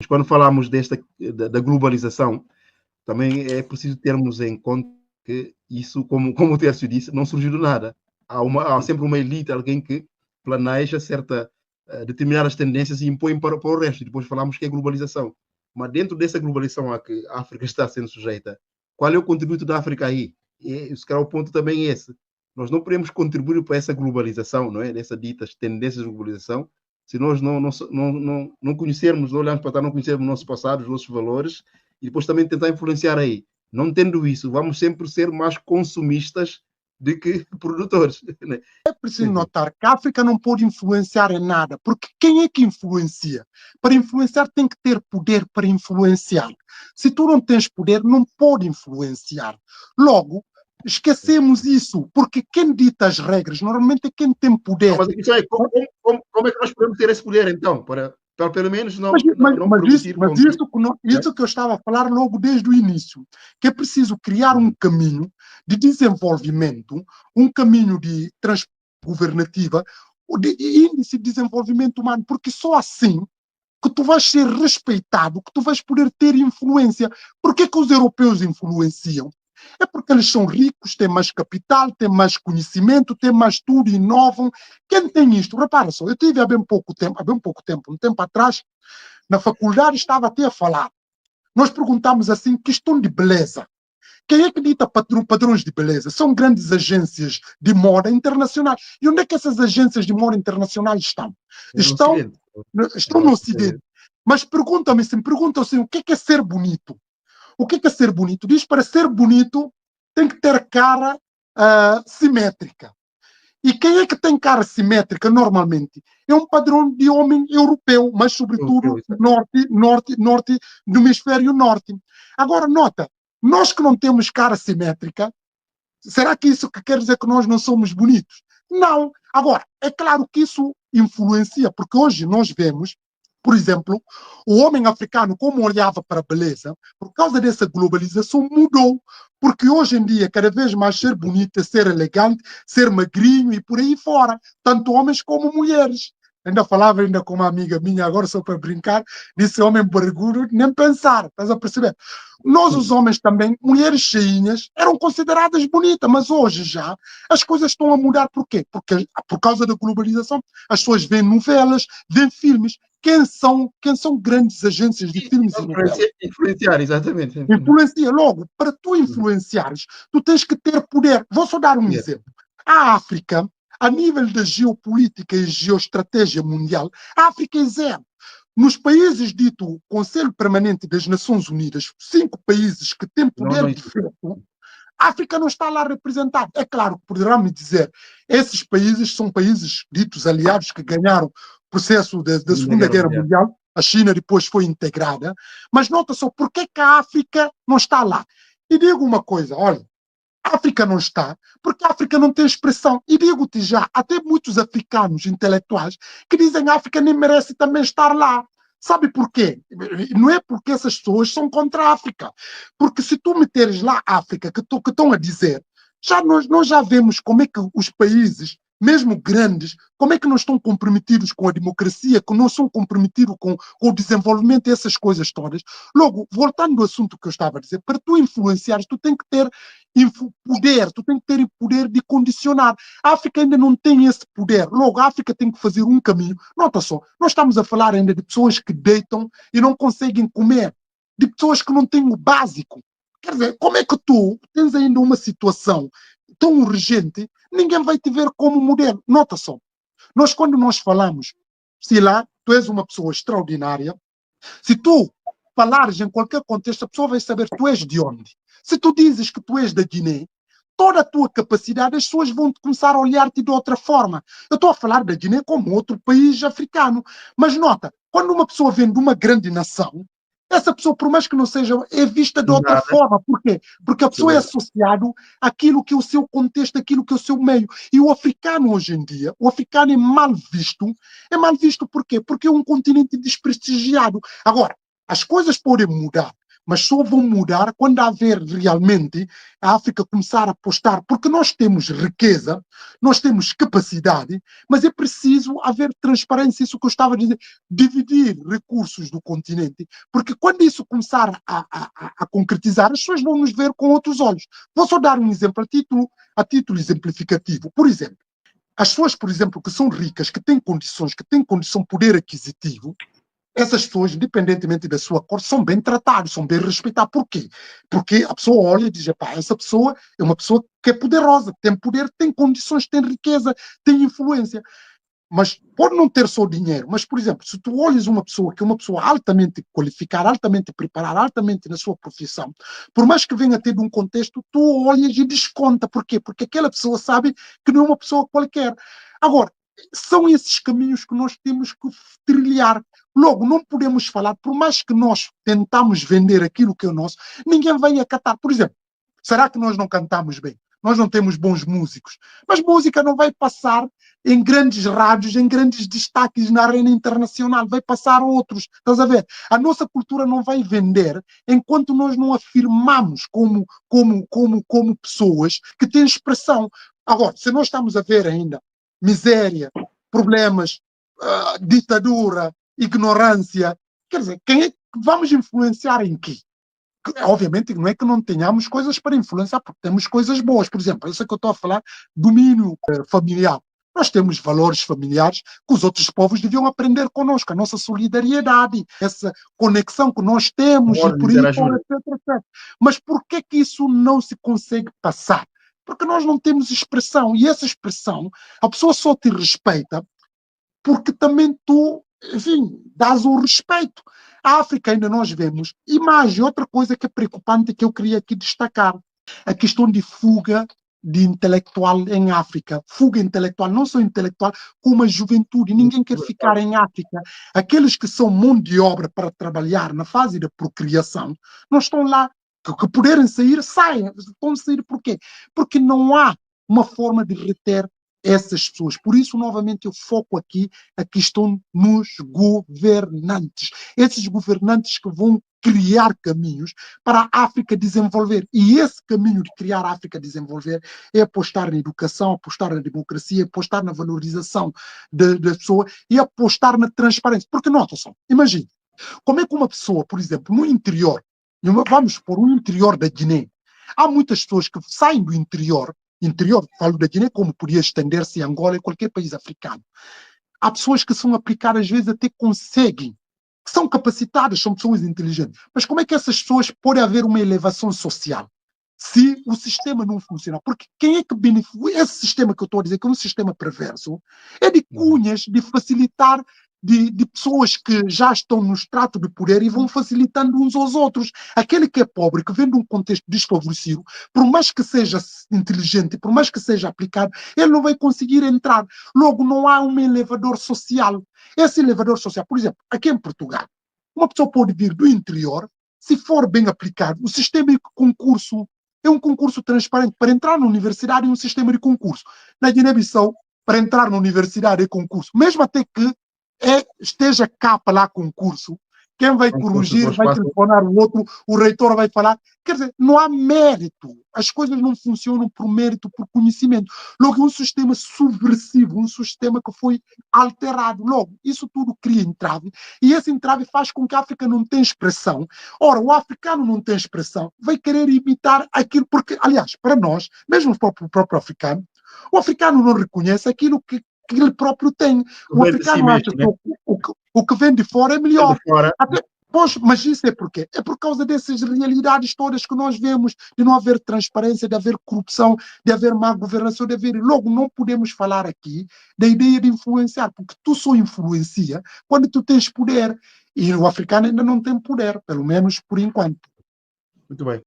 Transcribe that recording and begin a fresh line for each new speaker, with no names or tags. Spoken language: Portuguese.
quando falamos da globalização, também é preciso termos em conta que isso, como o Tércio disse, não surgiu do nada. Há sempre uma elite, alguém que planeja determinadas tendências e impõe para o resto. E depois falamos que é globalização. Mas dentro dessa globalização a que a África está sendo sujeita, qual é o contributo da África aí? E, se calhar, o ponto também é esse. Nós não podemos contribuir para essa globalização, não é? Dessas ditas tendências de globalização, se nós não conhecermos, não olharmos para trás, não conhecermos o nosso passado, os nossos valores, e depois também tentar influenciar aí. Não tendo isso, vamos sempre ser mais consumistas do que produtores. Né?
É preciso notar que a África não pode influenciar em nada, porque quem é que influencia? Para influenciar tem que ter poder para influenciar. Se tu não tens poder, não pode influenciar. Logo, esquecemos isso, porque quem dita as regras normalmente é quem tem poder.
Não, mas isso aí, como é que nós podemos ter esse poder, então? Para pelo menos não
permitir... Mas isso que eu estava a falar logo desde o início, que é preciso criar um caminho de desenvolvimento, um caminho de transgovernativa, de índice de desenvolvimento humano, porque só assim que tu vais ser respeitado, que tu vais poder ter influência. Por que os europeus influenciam? É porque eles são ricos, têm mais capital, têm mais conhecimento, têm mais tudo, inovam. Quem tem isto? Repara só, eu tive há bem pouco tempo, um tempo atrás, na faculdade estava até a falar. Nós perguntamos assim, questão de beleza. Quem é que dita padrões de beleza? São grandes agências de moda internacionais. E onde é que essas agências de moda internacionais estão? Estão no Ocidente. Mas perguntam-me assim, o que é ser bonito? O que é ser bonito? Diz para ser bonito tem que ter cara simétrica. E quem é que tem cara simétrica normalmente? É um padrão de homem europeu, mas sobretudo norte do hemisfério norte. Agora, nota, nós que não temos cara simétrica, será que isso quer dizer que nós não somos bonitos? Não. Agora, é claro que isso influencia, porque hoje nós vemos, por exemplo, o homem africano, como olhava para a beleza, por causa dessa globalização, mudou. Porque hoje em dia, cada vez mais ser bonito é ser elegante, ser magrinho e por aí fora. Tanto homens como mulheres. Ainda falava com uma amiga minha, agora só para brincar, disse homem barrigudo, nem pensar, estás a perceber? Nós, os homens também, mulheres cheinhas, eram consideradas bonitas, mas hoje já as coisas estão a mudar. Por quê? Porque, por causa da globalização, as pessoas veem novelas, veem filmes. Quem são grandes agências de filmes e novelas?
Influenciar, exatamente.
Influencia. Logo, para tu influenciares, tu tens que ter poder. Vou só dar um exemplo. A África, a nível da geopolítica e geoestratégia mundial, a África é zero. Nos países dito Conselho Permanente das Nações Unidas, 5 países que têm poder de veto, a África não está lá representada. É claro que poderá me dizer, esses países são países ditos aliados que ganharam o processo da Segunda Guerra Mundial, a China depois foi integrada, mas nota só, por que a África não está lá? E digo uma coisa, olha, a África não está, porque a África não tem expressão. E digo-te já, até muitos africanos intelectuais que dizem que a África nem merece também estar lá. Sabe por quê? Não é porque essas pessoas são contra a África. Porque se tu meteres lá a África, que estão a dizer, nós já vemos como é que os países, mesmo grandes, como é que não estão comprometidos com a democracia, que não estão comprometidos com o desenvolvimento dessas coisas todas. Logo, voltando ao assunto que eu estava a dizer, para tu influenciares, tu tens que ter poder, tu tens que ter poder de condicionar. A África ainda não tem esse poder. Logo, a África tem que fazer um caminho. Nota só, nós estamos a falar ainda de pessoas que deitam e não conseguem comer, de pessoas que não têm o básico. Quer dizer, como é que tu tens ainda uma situação tão urgente, ninguém vai te ver como modelo? Nota só, quando nós falamos, se lá, tu és uma pessoa extraordinária, se tu falares em qualquer contexto, a pessoa vai saber tu és de onde. Se tu dizes que tu és da Guiné, toda a tua capacidade, as pessoas vão começar a olhar-te de outra forma. Eu estou a falar da Guiné como outro país africano, mas nota, quando uma pessoa vem de uma grande nação, essa pessoa, por mais que não seja, é vista de outra forma. Por quê? Porque a pessoa é associado àquilo que é o seu contexto, àquilo que é o seu meio. E o africano, hoje em dia, o africano é mal visto. É mal visto por quê? Porque é um continente desprestigiado. Agora, as coisas podem mudar, mas só vão mudar quando haver realmente a África começar a apostar, porque nós temos riqueza, nós temos capacidade, mas é preciso haver transparência, isso que eu estava a dizer, dividir recursos do continente, porque quando isso começar a concretizar, as pessoas vão nos ver com outros olhos. Vou só dar um exemplo a título exemplificativo. Por exemplo, as pessoas, por exemplo, que são ricas, que têm condições, que têm condição, poder aquisitivo, essas pessoas, independentemente da sua cor, são bem tratadas, são bem respeitadas. Por quê? Porque a pessoa olha e diz, pá, essa pessoa é uma pessoa que é poderosa, tem poder, tem condições, tem riqueza, tem influência. Mas pode não ter só dinheiro, mas, por exemplo, se tu olhas uma pessoa que é uma pessoa altamente qualificada, altamente preparada, altamente na sua profissão, por mais que venha ter de um contexto, tu olhas e desconta. Por quê? Porque aquela pessoa sabe que não é uma pessoa qualquer. Agora, são esses caminhos que nós temos que trilhar. Logo, não podemos falar, por mais que nós tentamos vender aquilo que é nosso, ninguém vai acatar. Por exemplo, será que nós não cantamos bem? Nós não temos bons músicos. Mas música não vai passar em grandes rádios, em grandes destaques na arena internacional. Vai passar outros. Estás a ver? A nossa cultura não vai vender enquanto nós não afirmamos como pessoas que têm expressão. Agora, se nós estamos a ver ainda miséria, problemas, ditadura, ignorância, quer dizer, quem é que vamos influenciar em quê? Obviamente não é que não tenhamos coisas para influenciar, porque temos coisas boas. Por exemplo, isso é que eu estou a falar, domínio familiar. Nós temos valores familiares que os outros povos deviam aprender conosco, a nossa solidariedade, essa conexão que nós temos, e por aí fora, etc, etc. Mas por que isso não se consegue passar? Porque nós não temos expressão, e essa expressão, a pessoa só te respeita porque também tu, enfim, dás o respeito. A África ainda nós vemos imagem. Outra coisa que é preocupante que eu queria aqui destacar, a questão de fuga de intelectual em África. Fuga intelectual, não só intelectual, como a juventude. Ninguém quer ficar em África. Aqueles que são mão de obra para trabalhar na fase da procriação, não estão lá. Que puderem sair, saiam. Vão sair por quê? Porque não há uma forma de reter essas pessoas. Por isso, novamente, eu foco aqui a questão nos governantes. Esses governantes que vão criar caminhos para a África desenvolver. E esse caminho de criar a África desenvolver é apostar na educação, apostar na democracia, apostar na valorização da pessoa e apostar na transparência. Porque, nota só, imagine, como é que uma pessoa, por exemplo, no interior, vamos por um interior da Guiné, há muitas pessoas que saem do interior, falo da Guiné como podia estender-se em Angola e qualquer país africano. Há pessoas que são aplicadas, às vezes até conseguem, que são capacitadas, são pessoas inteligentes. Mas como é que essas pessoas podem haver uma elevação social se o sistema não funciona? Porque quem é que beneficia? Esse sistema que eu estou a dizer, que é um sistema perverso, é de cunhas, de facilitar de pessoas que já estão no extrato de poder e vão facilitando uns aos outros. Aquele que é pobre, que vem de um contexto desfavorecido, por mais que seja inteligente, por mais que seja aplicado, ele não vai conseguir entrar. Logo, não há um elevador social. Esse elevador social, por exemplo, aqui em Portugal, uma pessoa pode vir do interior, se for bem aplicado, o sistema de concurso é um concurso transparente. Para entrar na universidade é um sistema de concurso. Na Guiné-Bissau, para entrar na universidade é concurso. Mesmo até que esteja capa lá concurso, quem vai corrigir, vai telefonar o outro, o reitor vai falar. Quer dizer, não há mérito. As coisas não funcionam por mérito, por conhecimento. Logo, é um sistema subversivo, um sistema que foi alterado. Logo, isso tudo cria entrave, e esse entrave faz com que a África não tenha expressão. Ora, o africano não tem expressão, vai querer imitar aquilo, porque, aliás, para nós, mesmo o próprio africano, o africano não reconhece aquilo que ele próprio tem. O africano acha que o que vem de fora é melhor. Pois, mas isso é por quê? É por causa dessas realidades todas que nós vemos, de não haver transparência, de haver corrupção, de haver má governação, de haver... Logo, não podemos falar aqui da ideia de influenciar, porque tu só influencia quando tu tens poder. E o africano ainda não tem poder, pelo menos por enquanto.
Muito bem.